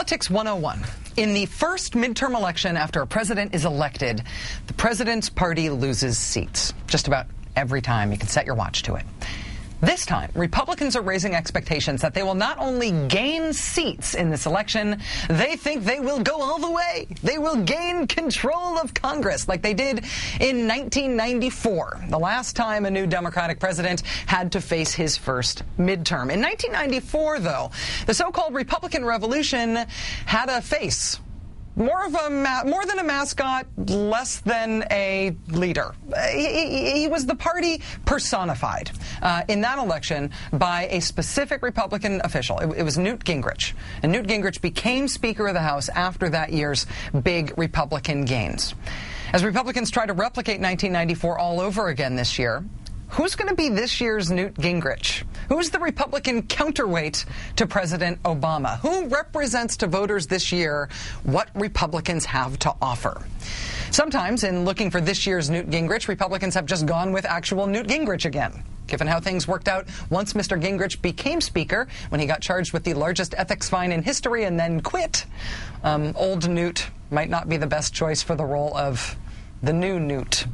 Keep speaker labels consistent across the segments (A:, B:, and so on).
A: Politics 101. In the first midterm election after a president is elected, the president's party loses seats. Just about every time. You can set your watch to it. This time, Republicans are raising expectations that they will not only gain seats in this election, they think they will go all the way. They will gain control of Congress like they did in 1994, the last time a new Democratic president had to face his first midterm. In 1994, though, the so-called Republican Revolution had a face. More than a mascot, less than a leader. He was the party personified in that election by a specific Republican official. It was Newt Gingrich. And Newt Gingrich became Speaker of the House after that year's big Republican gains. As Republicans try to replicate 1994 all over again this year, who's going to be this year's Newt Gingrich? Who's the Republican counterweight to President Obama? Who represents to voters this year what Republicans have to offer? Sometimes, in looking for this year's Newt Gingrich, Republicans have just gone with actual Newt Gingrich again. Given how things worked out once Mr. Gingrich became Speaker, when he got charged with the largest ethics fine in history and then quit, old Newt might not be the best choice for the role of the new Newt.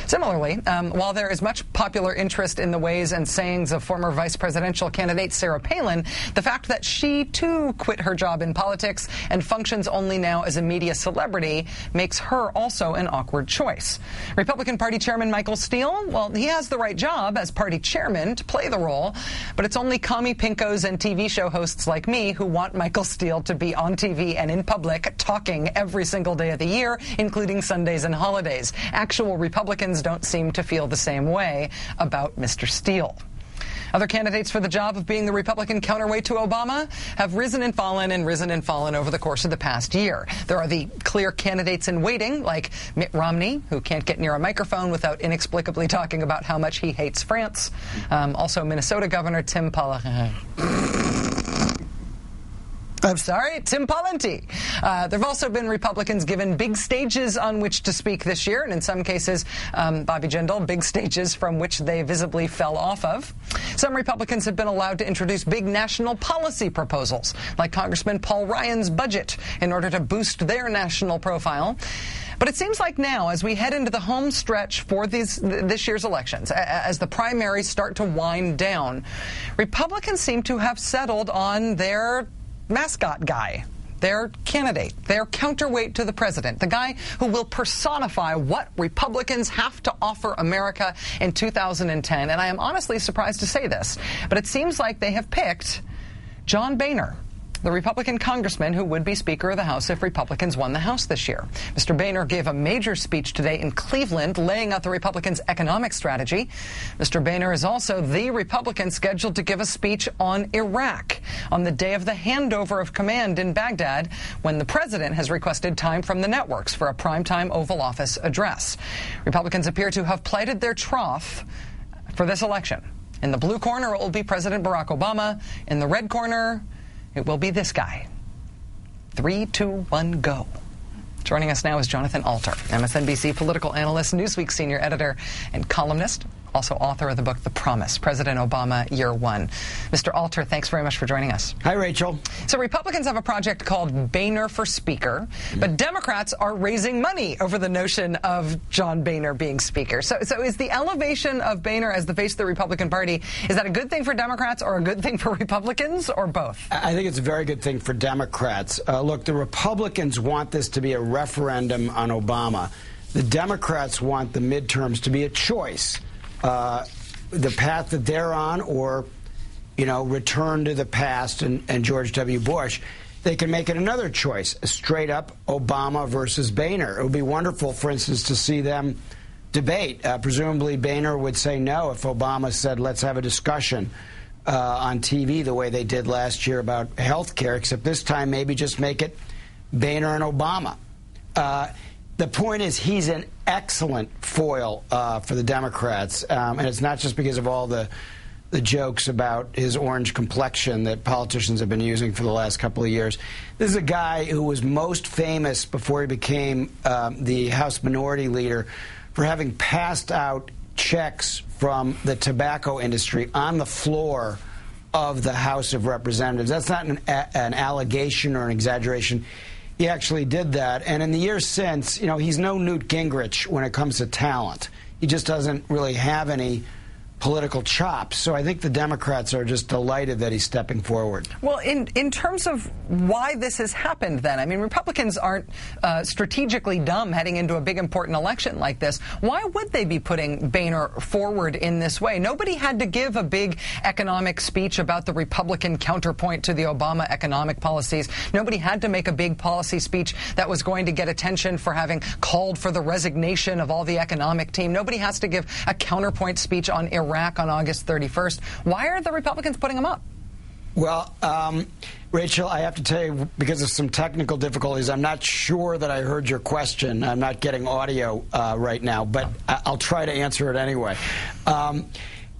A: Similarly, while there is much popular interest in the ways and sayings of former vice presidential candidate Sarah Palin, the fact that she, too, quit her job in politics and functions only now as a media celebrity makes her also an awkward choice. Republican Party Chairman Michael Steele, well, he has the right job as party chairman to play the role, but it's only commie pinkos and TV show hosts like me who want Michael Steele to be on TV and in public talking every single day of the year, including Sundays and holidays. Actual Republicans don't seem to feel the same way about Mr. Steele. Other candidates for the job of being the Republican counterweight to Obama have risen and fallen over the course of the past year. There are the clear candidates in waiting, like Mitt Romney, who can't get near a microphone without inexplicably talking about how much he hates France. Also, Minnesota Governor Tim Pawlenty. There have also been Republicans given big stages on which to speak this year, and in some cases, Bobby Jindal, big stages from which they visibly fell off of. Some Republicans have been allowed to introduce big national policy proposals, like Congressman Paul Ryan's budget, in order to boost their national profile. But it seems like now, as we head into the home stretch for this year's elections, as the primaries start to wind down, Republicans seem to have settled on their mascot guy, their candidate, their counterweight to the president, the guy who will personify what Republicans have to offer America in 2010. And I am honestly surprised to say this, but it seems like they have picked John Boehner, the Republican congressman who would be Speaker of the House if Republicans won the House this year. Mr. Boehner gave a major speech today in Cleveland laying out the Republicans' economic strategy. Mr. Boehner is also the Republican scheduled to give a speech on Iraq on the day of the handover of command in Baghdad, when the president has requested time from the networks for a primetime Oval Office address. Republicans appear to have plighted their troth for this election. In the blue corner, it will be President Barack Obama. In the red corner, it will be this guy. 3, 2, 1, go. Joining us now is Jonathan Alter, MSNBC political analyst, Newsweek senior editor, and columnist, also author of the book The Promise, President Obama, Year One. Mr. Alter, thanks very much for joining us.
B: Hi, Rachel.
A: So Republicans have a project called Boehner for Speaker, but Democrats are raising money over the notion of John Boehner being Speaker. So is the elevation of Boehner as the face of the Republican Party, is that a good thing for Democrats or a good thing for Republicans, or both?
B: I think it's a very good thing for Democrats. Look, the Republicans want this to be a referendum on Obama. The Democrats want the midterms to be a choice. The path that they're on, or, return to the past and George W. Bush. They can make it another choice, a straight up Obama versus Boehner. It would be wonderful, for instance, to see them debate. Presumably Boehner would say no if Obama said, let's have a discussion on TV the way they did last year about health care, except this time maybe just make it Boehner and Obama. The point is, he's an excellent foil for the Democrats, and it's not just because of all the jokes about his orange complexion that politicians have been using for the last couple of years. This is a guy who was most famous before he became the House Minority Leader for having passed out checks from the tobacco industry on the floor of the House of Representatives. That's not an allegation or an exaggeration. He actually did that. And in the years since, you know, he's no Newt Gingrich when it comes to talent. He just doesn't really have any political chops. So I think the Democrats are just delighted that he's stepping forward.
A: Well, in terms of why this has happened then, I mean, Republicans aren't strategically dumb heading into a big important election like this. Why would they be putting Boehner forward in this way? Nobody had to give a big economic speech about the Republican counterpoint to the Obama economic policies. Nobody had to make a big policy speech that was going to get attention for having called for the resignation of all the economic team. Nobody has to give a counterpoint speech on Iraq on August 31st. Why are the Republicans putting him up?
B: Well, Rachel, I have to tell you, because of some technical difficulties, I'm not sure that I heard your question. I'm not getting audio right now, but I'll try to answer it anyway.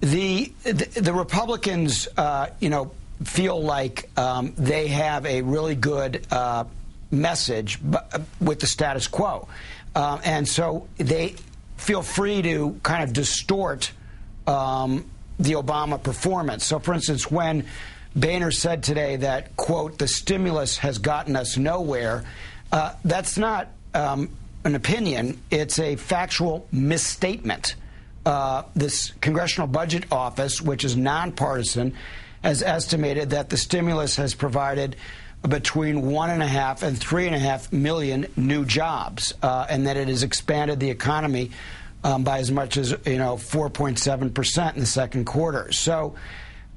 B: The Republicans, you know, feel like they have a really good message with the status quo. And so they feel free to kind of distort the Obama performance. So, for instance, when Boehner said today that, quote, the stimulus has gotten us nowhere, that's not an opinion. It's a factual misstatement. This Congressional Budget Office, which is nonpartisan, has estimated that the stimulus has provided between 1.5 and 3.5 million new jobs, and that it has expanded the economy by as much as, you know, 4.7% in the second quarter. So,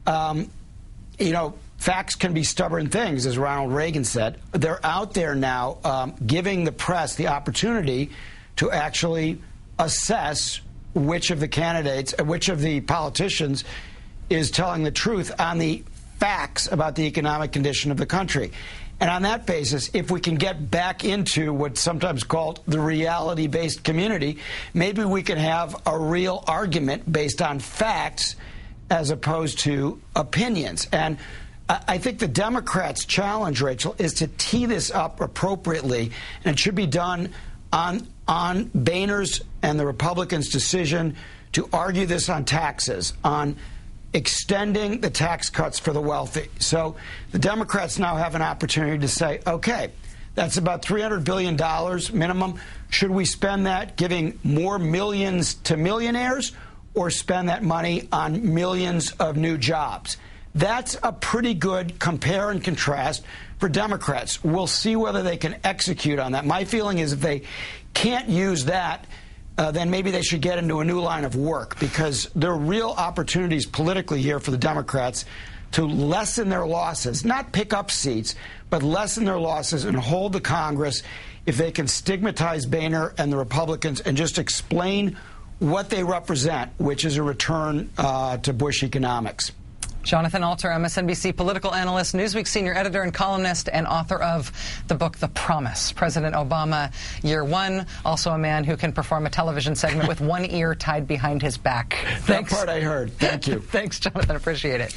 B: you know, facts can be stubborn things, as Ronald Reagan said. They're out there now giving the press the opportunity to actually assess which of the candidates, which of the politicians is telling the truth on the facts about the economic condition of the country. And on that basis, if we can get back into what's sometimes called the reality-based community, maybe we can have a real argument based on facts as opposed to opinions. And I think the Democrats' challenge, Rachel, is to tee this up appropriately, and it should be done on Boehner's and the Republicans' decision to argue this on taxes, on extending the tax cuts for the wealthy. So the Democrats now have an opportunity to say, okay, that's about $300 billion minimum. Should we spend that giving more millions to millionaires, or spend that money on millions of new jobs? That's a pretty good compare and contrast for Democrats. We'll see whether they can execute on that. My feeling is if they can't use that, then maybe they should get into a new line of work, because there are real opportunities politically here for the Democrats to lessen their losses, not pick up seats, but lessen their losses and hold the Congress if they can stigmatize Boehner and the Republicans and just explain what they represent, which is a return to Bush economics.
A: Jonathan Alter, MSNBC political analyst, Newsweek senior editor and columnist, and author of the book The Promise, President Obama, Year One, also a man who can perform a television segment with one ear tied behind his back.
B: That part I heard. Thank you.
A: Thanks, Jonathan. Appreciate it.